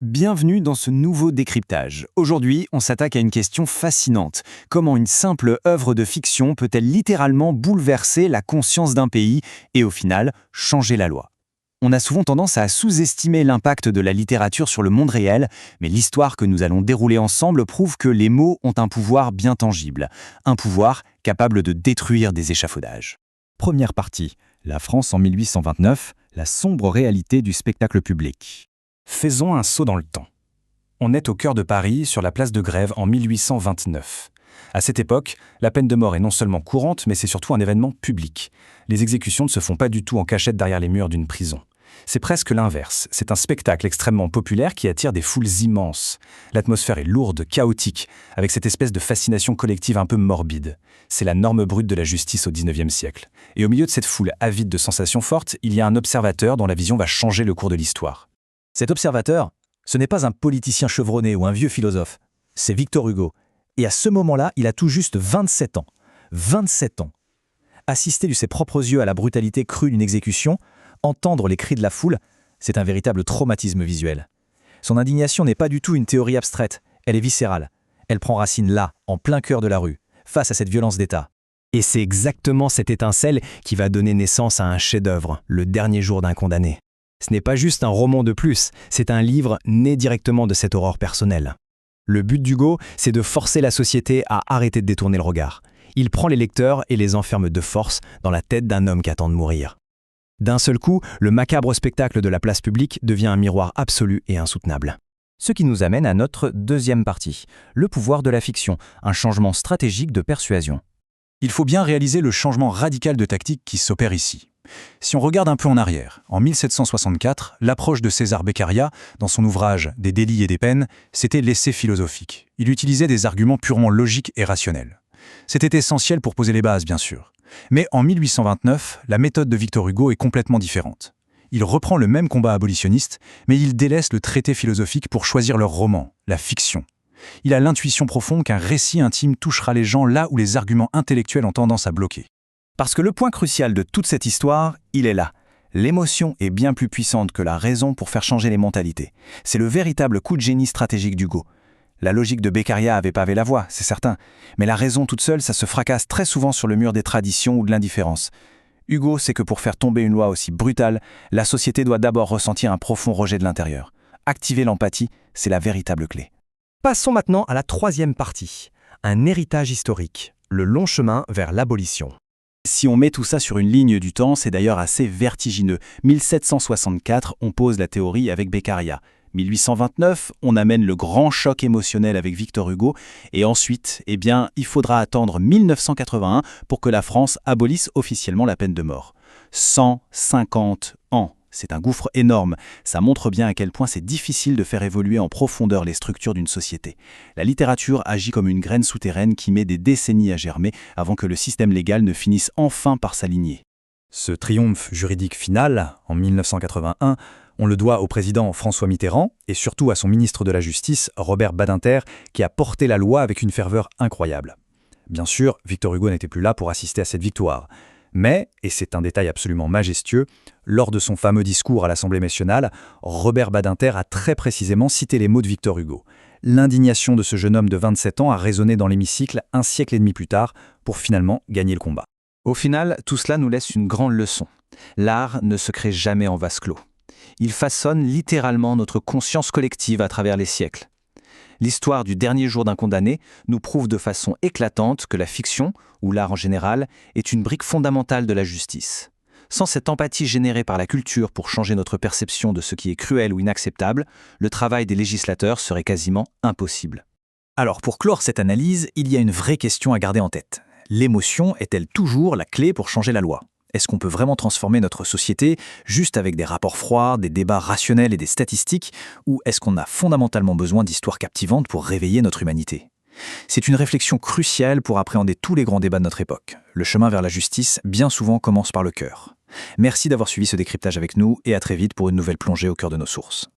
Bienvenue dans ce nouveau décryptage. Aujourd'hui, on s'attaque à une question fascinante. Comment une simple œuvre de fiction peut-elle littéralement bouleverser la conscience d'un pays et au final, changer la loi? On a souvent tendance à sous-estimer l'impact de la littérature sur le monde réel, mais l'histoire que nous allons dérouler ensemble prouve que les mots ont un pouvoir bien tangible. Un pouvoir capable de détruire des échafaudages. Première partie. La France en 1829, la sombre réalité du spectacle public. Faisons un saut dans le temps. On est au cœur de Paris, sur la place de Grève, en 1829. À cette époque, la peine de mort est non seulement courante, mais c'est surtout un événement public. Les exécutions ne se font pas du tout en cachette derrière les murs d'une prison. C'est presque l'inverse. C'est un spectacle extrêmement populaire qui attire des foules immenses. L'atmosphère est lourde, chaotique, avec cette espèce de fascination collective un peu morbide. C'est la norme brute de la justice au XIXe siècle. Et au milieu de cette foule avide de sensations fortes, il y a un observateur dont la vision va changer le cours de l'histoire. Cet observateur, ce n'est pas un politicien chevronné ou un vieux philosophe, c'est Victor Hugo. Et à ce moment-là, il a tout juste 27 ans. 27 ans. Assister de ses propres yeux à la brutalité crue d'une exécution, entendre les cris de la foule, c'est un véritable traumatisme visuel. Son indignation n'est pas du tout une théorie abstraite, elle est viscérale. Elle prend racine là, en plein cœur de la rue, face à cette violence d'État. Et c'est exactement cette étincelle qui va donner naissance à un chef-d'œuvre, Le Dernier jour d'un condamné. Ce n'est pas juste un roman de plus, c'est un livre né directement de cette horreur personnelle. Le but d'Hugo, c'est de forcer la société à arrêter de détourner le regard. Il prend les lecteurs et les enferme de force dans la tête d'un homme qui attend de mourir. D'un seul coup, le macabre spectacle de la place publique devient un miroir absolu et insoutenable. Ce qui nous amène à notre deuxième partie, le pouvoir de la fiction, un changement stratégique de persuasion. Il faut bien réaliser le changement radical de tactique qui s'opère ici. Si on regarde un peu en arrière, en 1764, l'approche de César Beccaria, dans son ouvrage Des délits et des peines, c'était l'essai philosophique. Il utilisait des arguments purement logiques et rationnels. C'était essentiel pour poser les bases, bien sûr. Mais en 1829, la méthode de Victor Hugo est complètement différente. Il reprend le même combat abolitionniste, mais il délaisse le traité philosophique pour choisir leur roman, la fiction. Il a l'intuition profonde qu'un récit intime touchera les gens là où les arguments intellectuels ont tendance à bloquer. Parce que le point crucial de toute cette histoire, il est là. L'émotion est bien plus puissante que la raison pour faire changer les mentalités. C'est le véritable coup de génie stratégique d'Hugo. La logique de Beccaria avait pavé la voie, c'est certain, mais la raison toute seule, ça se fracasse très souvent sur le mur des traditions ou de l'indifférence. Hugo sait que pour faire tomber une loi aussi brutale, la société doit d'abord ressentir un profond rejet de l'intérieur. Activer l'empathie, c'est la véritable clé. Passons maintenant à la troisième partie, un héritage historique, le long chemin vers l'abolition. Si on met tout ça sur une ligne du temps, c'est d'ailleurs assez vertigineux. 1764, on pose la théorie avec Beccaria. 1829, on amène le grand choc émotionnel avec Victor Hugo. Et ensuite, il faudra attendre 1981 pour que la France abolisse officiellement la peine de mort. 150 ans. C'est un gouffre énorme. Ça montre bien à quel point c'est difficile de faire évoluer en profondeur les structures d'une société. La littérature agit comme une graine souterraine qui met des décennies à germer avant que le système légal ne finisse enfin par s'aligner. Ce triomphe juridique final, en 1981, on le doit au président François Mitterrand et surtout à son ministre de la Justice, Robert Badinter, qui a porté la loi avec une ferveur incroyable. Bien sûr, Victor Hugo n'était plus là pour assister à cette victoire. Mais, et c'est un détail absolument majestueux, lors de son fameux discours à l'Assemblée nationale, Robert Badinter a très précisément cité les mots de Victor Hugo. L'indignation de ce jeune homme de 27 ans a résonné dans l'hémicycle un siècle et demi plus tard pour finalement gagner le combat. Au final, tout cela nous laisse une grande leçon. L'art ne se crée jamais en vase clos. Il façonne littéralement notre conscience collective à travers les siècles. L'histoire du dernier jour d'un condamné nous prouve de façon éclatante que la fiction, ou l'art en général, est une brique fondamentale de la justice. Sans cette empathie générée par la culture pour changer notre perception de ce qui est cruel ou inacceptable, le travail des législateurs serait quasiment impossible. Alors pour clore cette analyse, il y a une vraie question à garder en tête. L'émotion est-elle toujours la clé pour changer la loi ? Est-ce qu'on peut vraiment transformer notre société juste avec des rapports froids, des débats rationnels et des statistiques, ou est-ce qu'on a fondamentalement besoin d'histoires captivantes pour réveiller notre humanité ? C'est une réflexion cruciale pour appréhender tous les grands débats de notre époque. Le chemin vers la justice, bien souvent, commence par le cœur. Merci d'avoir suivi ce décryptage avec nous et à très vite pour une nouvelle plongée au cœur de nos sources.